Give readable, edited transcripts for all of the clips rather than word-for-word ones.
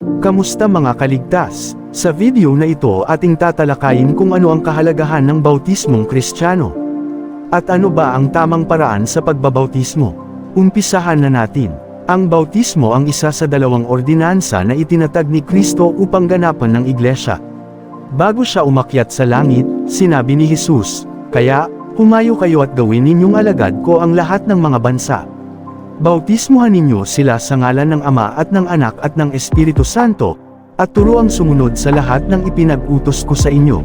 Kamusta mga kaligtas? Sa video na ito ating tatalakayin kung ano ang kahalagahan ng bautismong Kristiyano. At ano ba ang tamang paraan sa pagbabautismo? Umpisahan na natin. Ang bautismo ang isa sa dalawang ordinansa na itinatag ni Kristo upang ganapan ng iglesia. Bago siya umakyat sa langit, sinabi ni Jesus, "Kaya, humayo kayo at gawin ninyong alagad ko ang lahat ng mga bansa. Bautismuhan ninyo sila sa ngalan ng Ama at ng Anak at ng Espiritu Santo, at turuang sumunod sa lahat ng ipinag-utos ko sa inyo.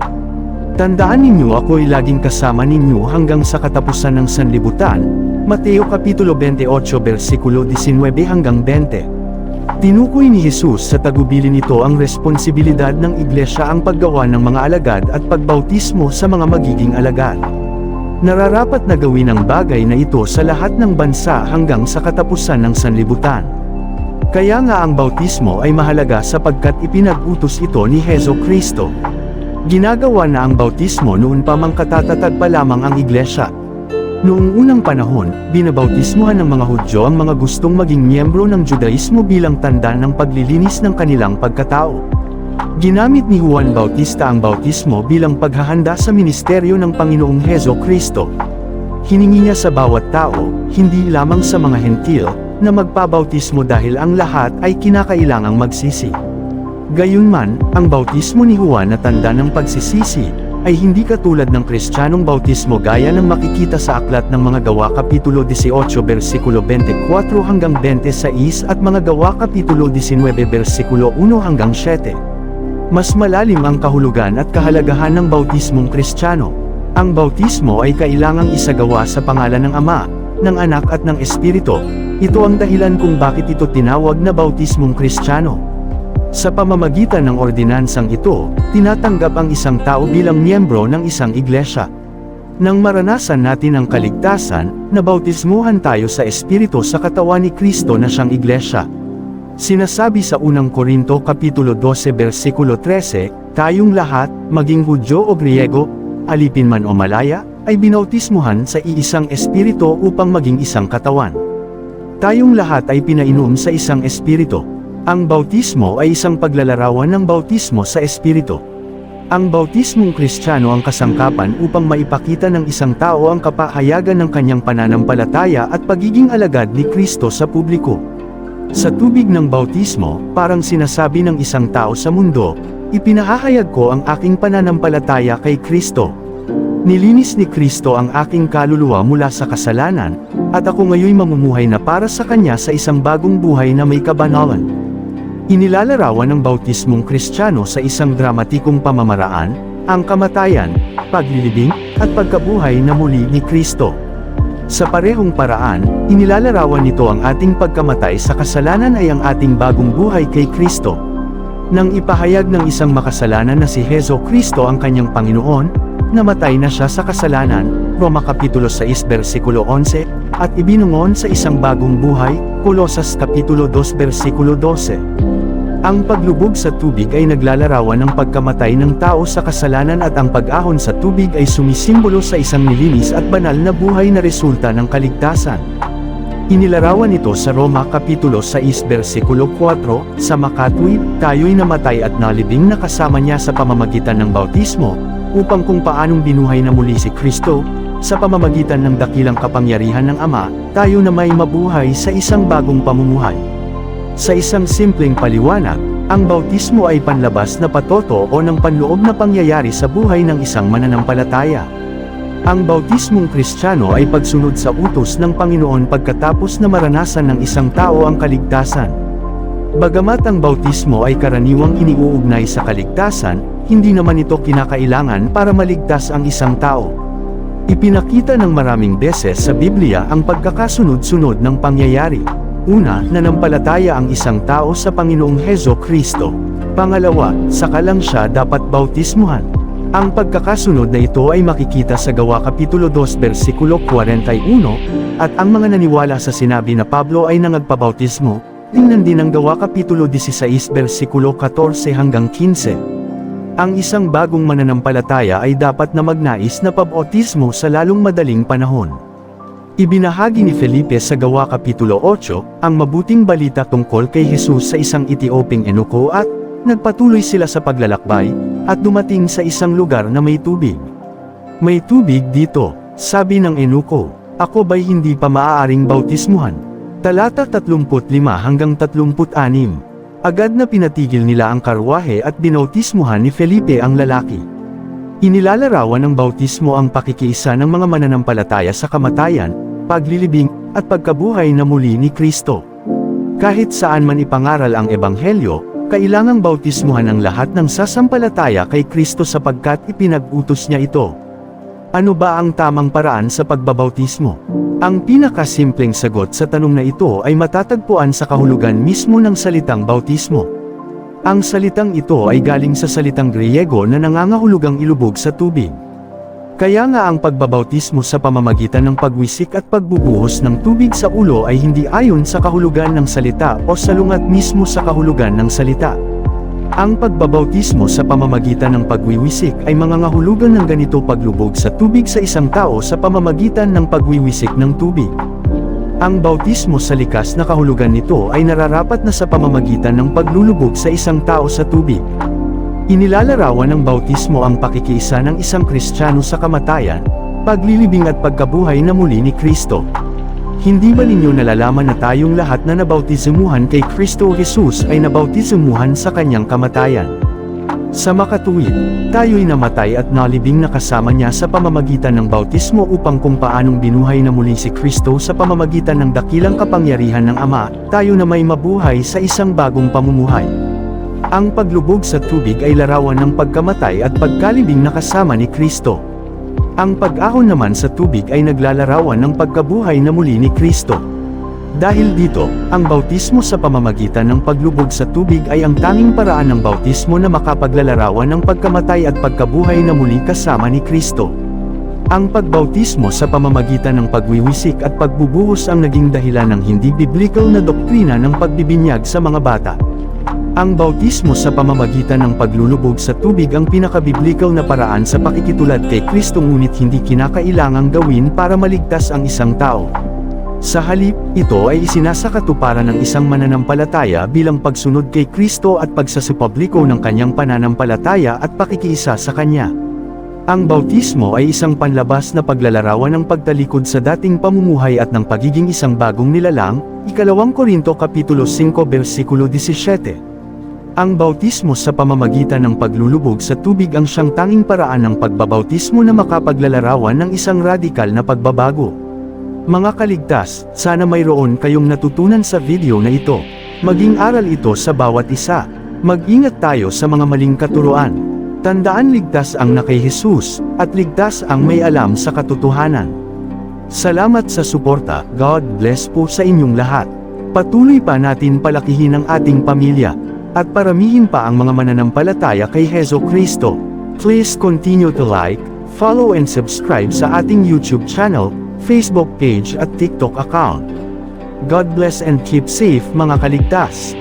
Tandaan ninyo ako'y laging kasama ninyo hanggang sa katapusan ng sanlibutan." Mateo Kapitulo 28 versikulo 19 hanggang 20. Tinukoy ni Jesus sa tagubilin nito ang responsibilidad ng iglesia ang paggawa ng mga alagad at pagbautismo sa mga magiging alagad. Nararapat na gawin ang bagay na ito sa lahat ng bansa hanggang sa katapusan ng sanlibutan. Kaya nga ang bautismo ay mahalaga sapagkat ipinag-utos ito ni Heso Kristo. Ginagawa na ang bautismo noon pa mang katatatag pa lamang ang iglesia. Noong unang panahon, binabautismuhan ng mga Hudyo ang mga gustong maging miyembro ng Judaismo bilang tanda ng paglilinis ng kanilang pagkatao. Ginamit ni Juan Bautista ang bautismo bilang paghahanda sa ministeryo ng Panginoong Heso Kristo. Hiningi niya sa bawat tao, hindi lamang sa mga hentil, na magpabautismo dahil ang lahat ay kinakailangang magsisi. Gayunman, ang bautismo ni Juan na tanda ng pagsisisi, ay hindi katulad ng Kristiyanong bautismo gaya ng makikita sa Aklat ng Mga Gawa Kapitulo 18 versikulo 24 hanggang 26 at Mga Gawa Kapitulo 19 versikulo 1 hanggang 7. Mas malalim ang kahulugan at kahalagahan ng bautismong Kristiyano. Ang bautismo ay kailangang isagawa sa pangalan ng Ama, ng Anak at ng Espiritu. Ito ang dahilan kung bakit ito tinawag na bautismong Kristiyano. Sa pamamagitan ng ordinansang ito, tinatanggap ang isang tao bilang miyembro ng isang iglesia. Nang maranasan natin ang kaligtasan, nabautismuhan tayo sa Espiritu sa katawan ni Kristo na siyang iglesia. Sinasabi sa unang Korinto Kapitulo 12 versikulo 13, tayong lahat, maging Hudyo o Griego, alipin man o malaya, ay binautismuhan sa iisang Espiritu upang maging isang katawan. Tayong lahat ay pinainom sa isang Espiritu. Ang bautismo ay isang paglalarawan ng bautismo sa Espiritu. Ang bautismong Kristiyano ang kasangkapan upang maipakita ng isang tao ang kapahayagan ng kanyang pananampalataya at pagiging alagad ni Kristo sa publiko. Sa tubig ng bautismo, parang sinasabi ng isang tao sa mundo, ipinahahayag ko ang aking pananampalataya kay Kristo. Nilinis ni Kristo ang aking kaluluwa mula sa kasalanan, at ako ngayon mamumuhay na para sa Kanya sa isang bagong buhay na may kabanalan. Inilalarawan ng bautismong Kristiyano sa isang dramatikong pamamaraan, ang kamatayan, paglilibing, at pagkabuhay na muli ni Kristo. Sa parehong paraan, inilalarawan nito ang ating pagkamatay sa kasalanan ay ang ating bagong buhay kay Kristo. Nang ipahayag ng isang makasalanan na si Heso Kristo ang kanyang Panginoon, namatay na siya sa kasalanan, Roma Kapitulo 6 versikulo 11, at ibinungon sa isang bagong buhay, Kolosas Kapitulo 2 versikulo 12. Ang paglubog sa tubig ay naglalarawan ng pagkamatay ng tao sa kasalanan at ang pag-ahon sa tubig ay sumisimbolo sa isang nilinis at banal na buhay na resulta ng kaligtasan. Inilarawan ito sa Roma Kapitulo 6 versikulo 4, sa makatwid, tayo'y namatay at nalibing na kasama niya sa pamamagitan ng bautismo, upang kung paanong binuhay na muli si Kristo, sa pamamagitan ng dakilang kapangyarihan ng Ama, tayo na may mabuhay sa isang bagong pamumuhay. Sa isang simpleng paliwanag, ang bautismo ay panlabas na patoto o ng panloob na pangyayari sa buhay ng isang mananampalataya. Ang bautismong Kristiyano ay pagsunod sa utos ng Panginoon pagkatapos na maranasan ng isang tao ang kaligtasan. Bagamat ang bautismo ay karaniwang iniuugnay sa kaligtasan, hindi naman ito kinakailangan para maligtas ang isang tao. Ipinakita ng maraming beses sa Biblia ang pagkakasunod-sunod ng pangyayari. Una, nanampalataya ang isang tao sa Panginoong Heso Kristo. Pangalawa, saka lang siya dapat bautismuhan. Ang pagkakasunod na ito ay makikita sa Gawa Kapitulo 2 versikulo 41, at ang mga naniwala sa sinabi na Pablo ay nangagpabautismo, tingnan din ang Gawa Kapitulo 16 versikulo 14 hanggang 15. Ang isang bagong mananampalataya ay dapat na magnais na pabautismo sa lalong madaling panahon. Ibinahagi ni Felipe sa Gawa Kapitulo 8, ang mabuting balita tungkol kay Jesus sa isang Etioping eunuko at nagpatuloy sila sa paglalakbay, at dumating sa isang lugar na may tubig. May tubig dito, sabi ng eunuko, ako ba'y hindi pa maaaring bautismuhan? Talata 35-36. Agad na pinatigil nila ang karwahe at binautismuhan ni Felipe ang lalaki. Inilalarawan ng bautismo ang pakikiisa ng mga mananampalataya sa kamatayan, paglilibing, at pagkabuhay na muli ni Kristo. Kahit saan man ipangaral ang Ebanghelyo, kailangang bautismuhan ang lahat ng sasampalataya kay Kristo sapagkat ipinag-utos niya ito. Ano ba ang tamang paraan sa pagbabautismo? Ang pinakasimpleng sagot sa tanong na ito ay matatagpuan sa kahulugan mismo ng salitang bautismo. Ang salitang ito ay galing sa salitang Griego na nangangahulugang ilubog sa tubig. Kaya nga ang pagbabautismo sa pamamagitan ng pagwisik at pagbubuhos ng tubig sa ulo ay hindi ayon sa kahulugan ng salita o salungat mismo sa kahulugan ng salita. Ang pagbabautismo sa pamamagitan ng pagwiwisik ay mangangahulugan ng ganito paglubog sa tubig sa isang tao sa pamamagitan ng pagwiwisik ng tubig. Ang bautismo sa likas na kahulugan nito ay nararapat na sa pamamagitan ng paglulubog sa isang tao sa tubig. Inilalarawan ng bautismo ang pakikiisa ng isang Kristiyano sa kamatayan, paglilibing at pagkabuhay na muli ni Kristo. Hindi ba ninyo nalalaman na tayong lahat na nabautisemuhan kay Kristo Jesus ay nabautisemuhan sa kanyang kamatayan? Sa makatuwid, tayo'y namatay at nalibing na kasama niya sa pamamagitan ng bautismo upang kung paanong binuhay na muli si Kristo sa pamamagitan ng dakilang kapangyarihan ng Ama, tayo na may mabuhay sa isang bagong pamumuhay. Ang paglubog sa tubig ay larawan ng pagkamatay at pagkalibing na kasama ni Kristo. Ang pag-ahon naman sa tubig ay naglalarawan ng pagkabuhay na muli ni Kristo. Dahil dito, ang bautismo sa pamamagitan ng paglubog sa tubig ay ang tanging paraan ng bautismo na makapaglalarawan ng pagkamatay at pagkabuhay na muli kasama ni Kristo. Ang pagbautismo sa pamamagitan ng pagwiwisik at pagbubuhos ang naging dahilan ng hindi biblical na doktrina ng pagbibinyag sa mga bata. Ang bautismo sa pamamagitan ng paglulubog sa tubig ang pinakabiblikal na paraan sa pakikitulad kay Kristo ngunit hindi kinakailangang gawin para maligtas ang isang tao. Sa halip, ito ay isinasakatuparan ng isang mananampalataya bilang pagsunod kay Kristo at pagsasapubliko ng kanyang pananampalataya at pakikiisa sa Kanya. Ang bautismo ay isang panlabas na paglalarawan ng pagtalikod sa dating pamumuhay at ng pagiging isang bagong nilalang, 2 Korinto Kapitulo 5 versikulo 17. Ang bautismo sa pamamagitan ng paglulubog sa tubig ang siyang tanging paraan ng pagbabautismo na makapaglalarawan ng isang radikal na pagbabago. Mga kaligtas, sana mayroon kayong natutunan sa video na ito. Maging aral ito sa bawat isa. Mag-ingat tayo sa mga maling katuruan. Tandaan ligtas ang na kay Jesus, at ligtas ang may alam sa katotohanan. Salamat sa suporta, God bless po sa inyong lahat. Patuloy pa natin palakihin ang ating pamilya, at paramihin pa ang mga mananampalataya kay Heso Kristo. Please continue to like, follow and subscribe sa ating YouTube channel, Facebook page at TikTok account. God bless and keep safe mga kaligtas.